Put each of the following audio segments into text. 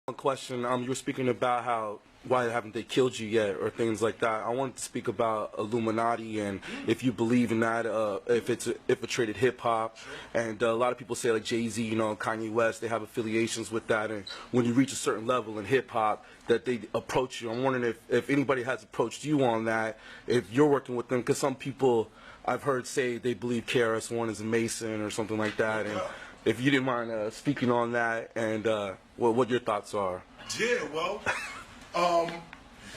One question. You were speaking about how why haven't they killed you yet, or things like that. I wanted to speak about Illuminati and if you believe in that, if it's infiltrated hip hop, and a lot of people say like Jay-Z, Kanye West, they have affiliations with that, and when you reach a certain level in hip hop, that they approach you. I'm wondering if anybody has approached you on that, if you're working with them, because some people I've heard say they believe KRS-One is a Mason or something like that, and if you didn't mind speaking on that and what your thoughts are. Yeah, well,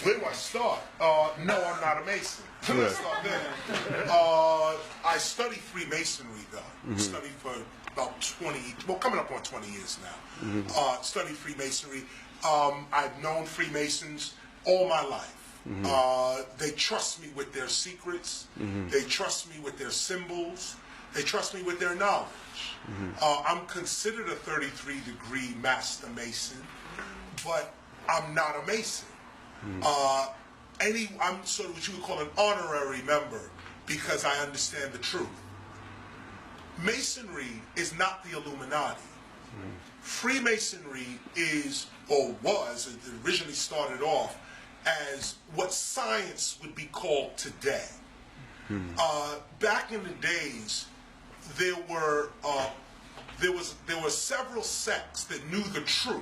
where do I start? No, I'm not a Mason. Let's start there. I study Freemasonry, though. Studied for about 20, well, coming up on 20 years now. Studied Freemasonry. I've known Freemasons all my life. They trust me with their secrets. They trust me with their symbols. They trust me with their knowledge. I'm considered a 33-degree Master Mason, but I'm not a Mason. I'm sort of what you would call an honorary member because I understand the truth. Masonry is not the Illuminati. Freemasonry is, or was, it originally started off as what science would be called today. Back in the days, there were several sects that knew the truth,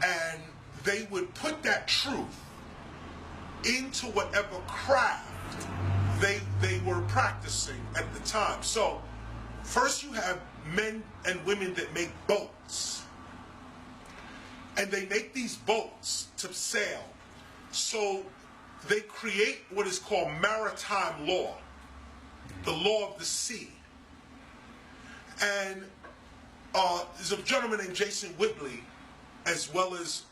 and they would put that truth into whatever craft they were practicing at the time. So first you have men and women that make boats, and they make these boats to sail. So they create what is called maritime law, the law of the sea. And there's a gentleman named Jason Whitley, as well as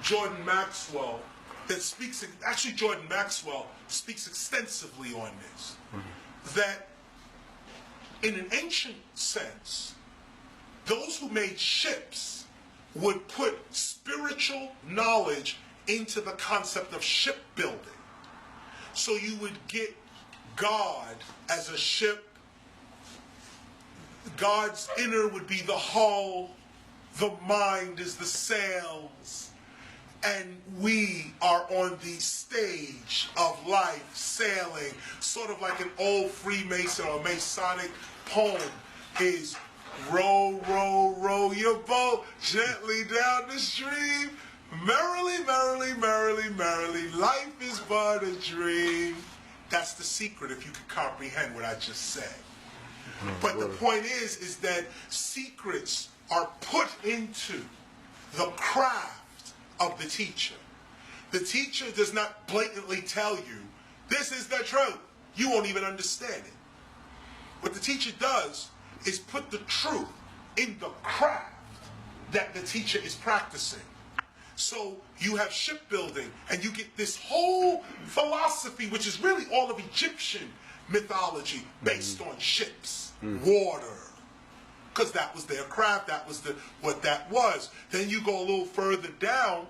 Jordan Maxwell, that speaks, actually Jordan Maxwell speaks extensively on this, that in an ancient sense, those who made ships would put spiritual knowledge into the concept of shipbuilding. So you would get God as a ship. God's inner would be the hull, the mind is the sails, and we are on the stage of life sailing, sort of like an old Freemason or Masonic poem is, row, row, row your boat gently down the stream, merrily, merrily, merrily, merrily, life is but a dream. That's the secret, if you can comprehend what I just said. But the point is that secrets are put into the craft of the teacher. The teacher does not blatantly tell you, this is the truth. You won't even understand it. What the teacher does is put the truth in the craft that the teacher is practicing. So you have shipbuilding, and you get this whole philosophy, which is really all of Egyptian mythology, based on ships, water, because that was their craft, that was what that was. Then you go a little further down,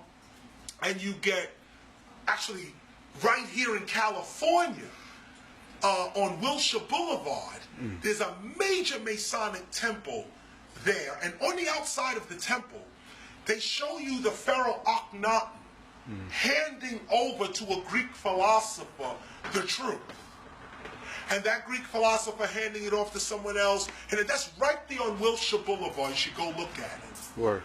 and you get, actually, right here in California, on Wilshire Boulevard, there's a major Masonic temple there, and on the outside of the temple, they show you the Pharaoh Akhenaten handing over to a Greek philosopher the truth. And that Greek philosopher handing it off to someone else, and that's right there on Wilshire Boulevard. You should go look at it. Word.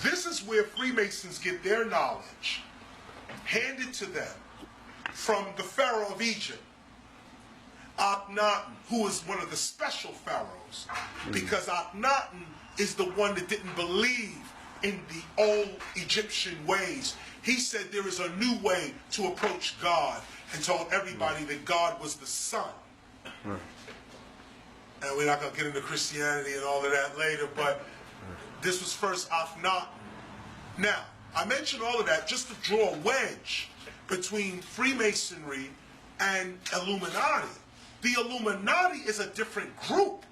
This is where Freemasons get their knowledge handed to them from the Pharaoh of Egypt, Akhenaten, who is one of the special pharaohs, because Akhenaten is the one that didn't believe in the old Egyptian ways. He said there is a new way to approach God, and told everybody that God was the Son. And we're not going to get into Christianity and all of that later, but this was first Akhenaten. Now, I mention all of that just to draw a wedge between Freemasonry and Illuminati. The Illuminati is a different group.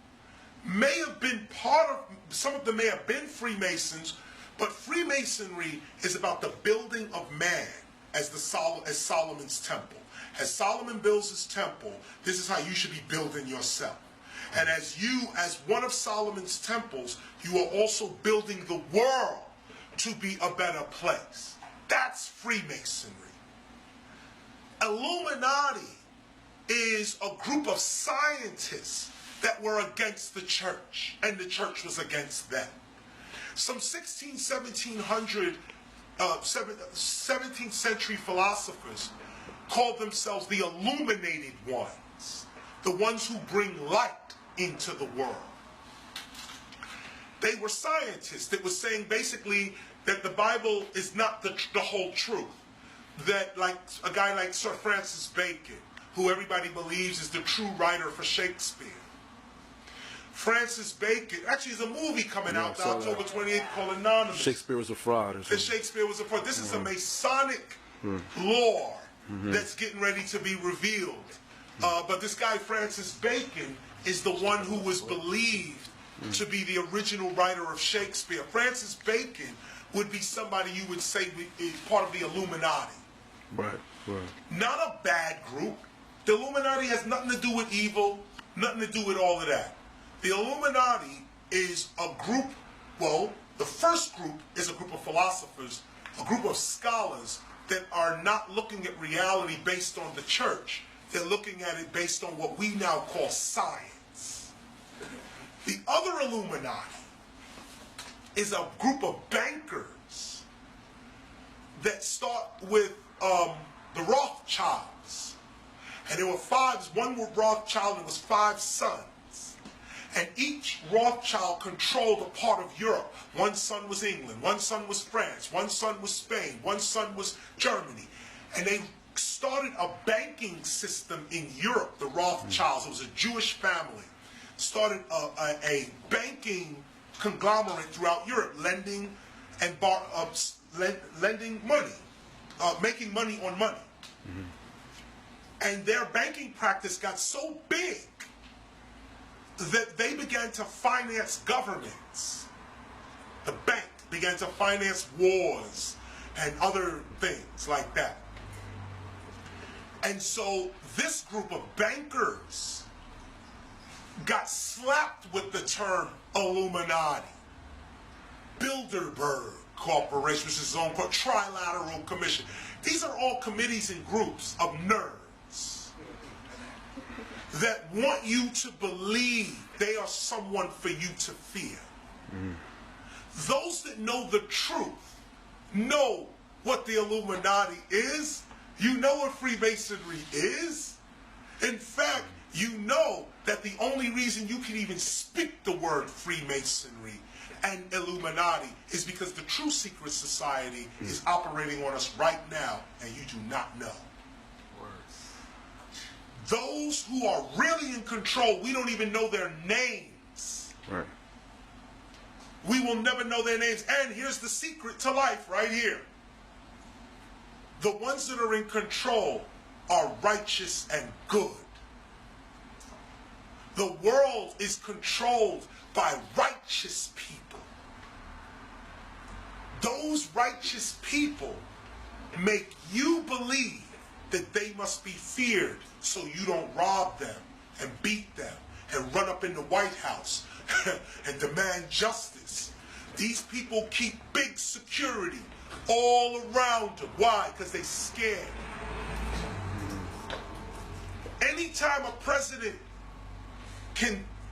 May have been part of, some of them may have been Freemasons, but Freemasonry is about the building of man as Solomon's temple. As Solomon builds his temple, this is how you should be building yourself. And as one of Solomon's temples, you are also building the world to be a better place. That's Freemasonry. Illuminati is a group of scientists that were against the church, and the church was against them. Some 17th century philosophers called themselves the illuminated ones, the ones who bring light into the world. They were scientists that were saying basically that the Bible is not the whole truth. That like a guy like Sir Francis Bacon, who everybody believes is the true writer for Shakespeare. Francis Bacon, actually there's a movie coming out October 28th called Anonymous. Shakespeare was a fraud or something. Shakespeare was a fraud. This is a Masonic lore that's getting ready to be revealed. But this guy Francis Bacon is the one who was believed to be the original writer of Shakespeare. Francis Bacon would be somebody you would say is part of the Illuminati. Right. Not a bad group. The Illuminati has nothing to do with evil, nothing to do with all of that. The Illuminati is a group, well, the first group is a group of philosophers, a group of scholars that are not looking at reality based on the church. They're looking at it based on what we now call science. The other Illuminati is a group of bankers that start with the Rothschilds. And there were one Rothschild, and it was 5 sons. And each Rothschild controlled a part of Europe. One son was England, one son was France, one son was Spain, one son was Germany. And they started a banking system in Europe, the Rothschilds. It was a Jewish family. Started a banking conglomerate throughout Europe, lending and lending money, making money on money. And their banking practice got so big that they began to finance governments. The bank began to finance wars and other things like that. And so this group of bankers got slapped with the term Illuminati. Bilderberg Corporation, which is its own Trilateral Commission. These are all committees and groups of nerds that want you to believe they are someone for you to fear. Those that know the truth know what the Illuminati is. You know what Freemasonry is. In fact, you know that the only reason you can even speak the word Freemasonry and Illuminati is because the true secret society is operating on us right now, and you do not know. Those who are really in control, we don't even know their names. Right. We will never know their names. And here's the secret to life right here. The ones that are in control are righteous and good. The world is controlled by righteous people. Those righteous people make you believe that they must be feared so you don't rob them and beat them and run up in the White House and demand justice. These people keep big security all around them. Why? Because they're scared. Anytime a president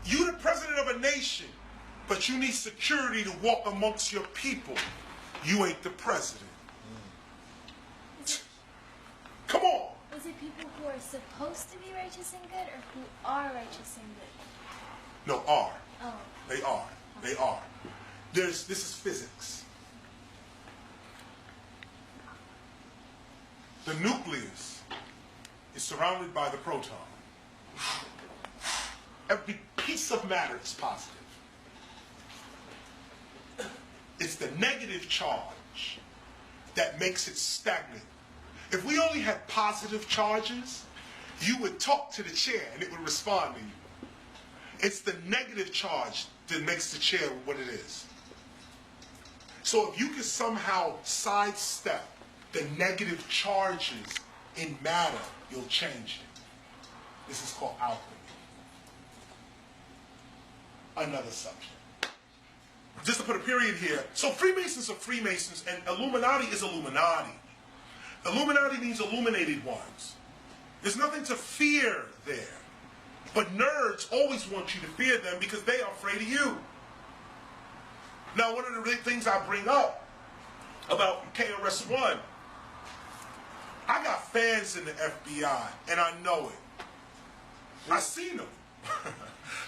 you're the president of a nation, but you need security to walk amongst your people, you ain't the president. Come on. Is it people who are supposed to be righteous and good, or who are righteous and good? No, are. Oh. They are. They are. This is physics. The nucleus is surrounded by the proton. Every piece of matter is positive. It's the negative charge that makes it stagnant. If we only had positive charges, you would talk to the chair and it would respond to you. It's the negative charge that makes the chair what it is. So if you could somehow sidestep the negative charges in matter, you'll change it. This is called alchemy. another subject. Just to put a period here. So Freemasons are Freemasons, and Illuminati is Illuminati. Illuminati means illuminated ones. There's nothing to fear there. But nerds always want you to fear them because they are afraid of you. Now, one of the things I bring up about KRS-One, I got fans in the FBI, and I know it. I've seen them.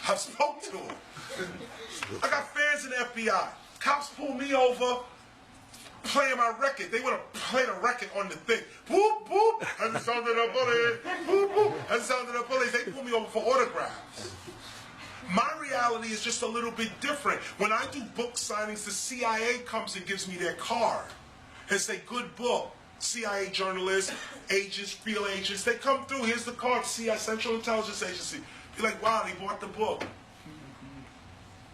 I've spoke to them. I got fans in the FBI. Cops pull me over, playing my record. They want to play the record on the thing. Boop, boop. As the sound of the bullet. Boop, boop. As the sound of the bullets. They pull me over for autographs. My reality is just a little bit different. When I do book signings, the CIA comes and gives me their card and say, good book. CIA journalists, agents, field agents, they come through. Here's the card, CIA, Central Intelligence Agency. You're like, wow, they bought the book.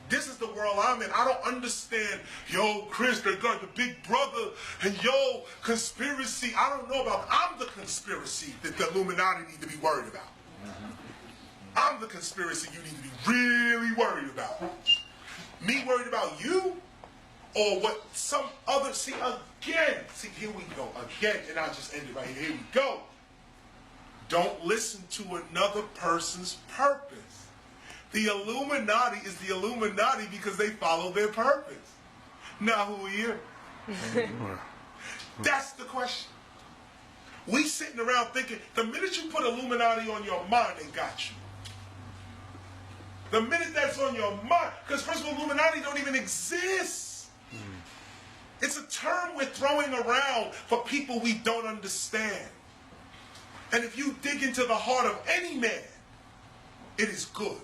This is the world I'm in. I don't understand, yo, Chris, they got the big brother, and yo, conspiracy. I don't know about, I'm the conspiracy that the Illuminati need to be worried about. I'm the conspiracy you need to be really worried about. Me worried about you? Or what some other, see, here we go, again, and I'll just end it right here. Here we go. Don't listen to another person's purpose. The Illuminati is the Illuminati because they follow their purpose. Now who are you? That's the question. We sitting around thinking, the minute you put Illuminati on your mind, they got you. The minute that's on your mind, because first of all, Illuminati don't even exist. It's a term we're throwing around for people we don't understand. And if you dig into the heart of any man, it is good.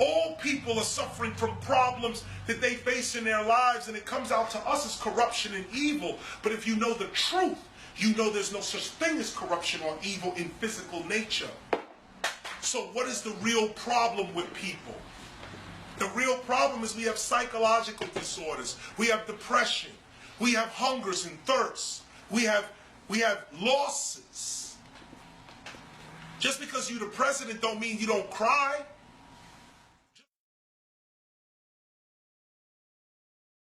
All people are suffering from problems that they face in their lives, and it comes out to us as corruption and evil. But if you know the truth, you know there's no such thing as corruption or evil in physical nature. So what is the real problem with people? The real problem is we have psychological disorders. We have depression. We have hungers and thirsts. We have losses. Just because you're the president don't mean you don't cry.